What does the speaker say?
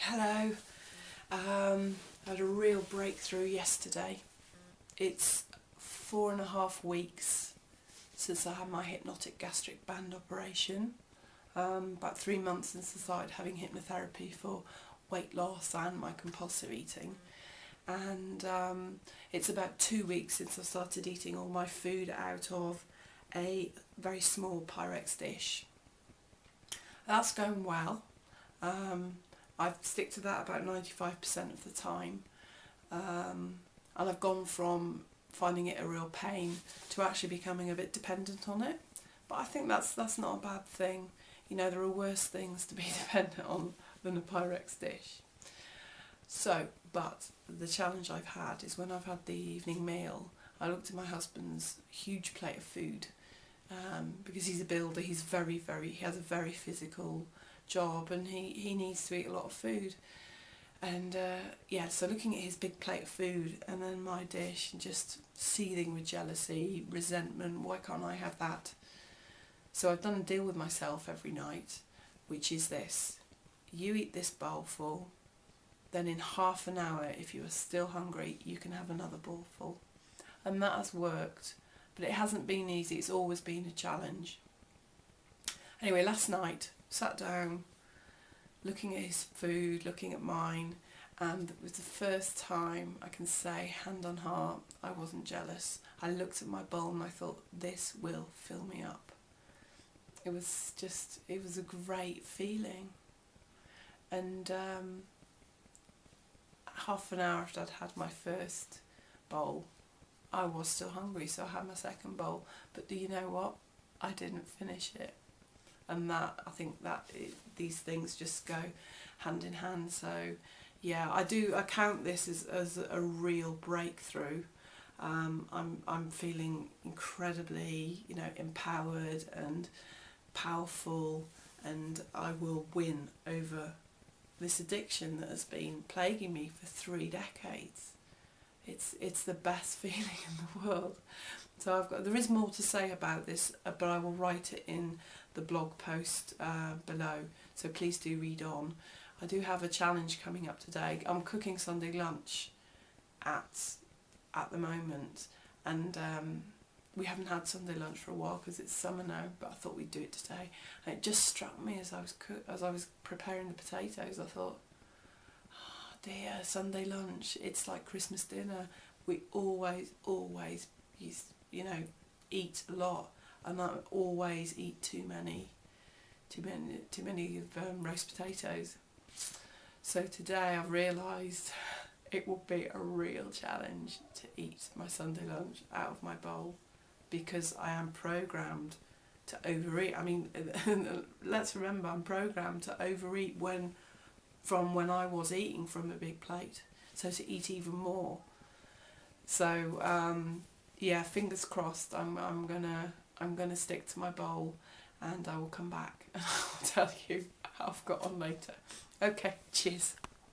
Hello. I had a real breakthrough yesterday. It's 4.5 weeks since I had my hypnotic gastric band operation. About 3 months since I started having hypnotherapy for weight loss and my compulsive eating. And it's about 2 weeks since I started eating all my food out of a very small Pyrex dish. That's going well. I stick to that about 95% of the time, and I've gone from finding it a real pain to actually becoming a bit dependent on it. But I think that's not a bad thing. You know, there are worse things to be dependent on than a Pyrex dish. So, but the challenge I've had is when I've had the evening meal, I looked at my husband's huge plate of food, because he's a builder, he has a very physical job, and he needs to eat a lot of food. And so looking at his big plate of food and then my dish and just seething with jealousy, resentment, why can't I have that? So I've done a deal with myself every night, which is this: you eat this bowl full, then in half an hour, if you are still hungry, you can have another bowl full. And that has worked, but it hasn't been easy. It's always been a challenge. Anyway, last night, sat down, looking at his food, looking at mine, and it was the first time I can say, hand on heart, I wasn't jealous. I looked at my bowl and I thought, this will fill me up. It was a great feeling. And half an hour after I'd had my first bowl, I was still hungry, so I had my second bowl. But do you know what? I didn't finish it. And that, I think these things just go hand in hand. So yeah, I count this as a real breakthrough. I'm feeling incredibly, empowered and powerful, and I will win over this addiction that has been plaguing me for 3 decades. It's the best feeling in the world. So there is more to say about this, but I will write it in the blog post below, so please do read on. I do have a challenge coming up today. I'm cooking Sunday lunch at the moment, and we haven't had Sunday lunch for a while because it's summer now, but I thought we'd do it today. And it just struck me as I was preparing the potatoes. I thought, oh dear, Sunday lunch, it's like Christmas dinner. We always eat a lot, and I always eat too many roast potatoes. So today I've realised it will be a real challenge to eat my Sunday lunch out of my bowl, because I am programmed to overeat. I mean, let's remember, I'm programmed to overeat from when I was eating from a big plate, so to eat even more. So yeah, fingers crossed. I'm gonna stick to my bowl, and I will come back and I'll tell you how I've got on later. Okay, cheers.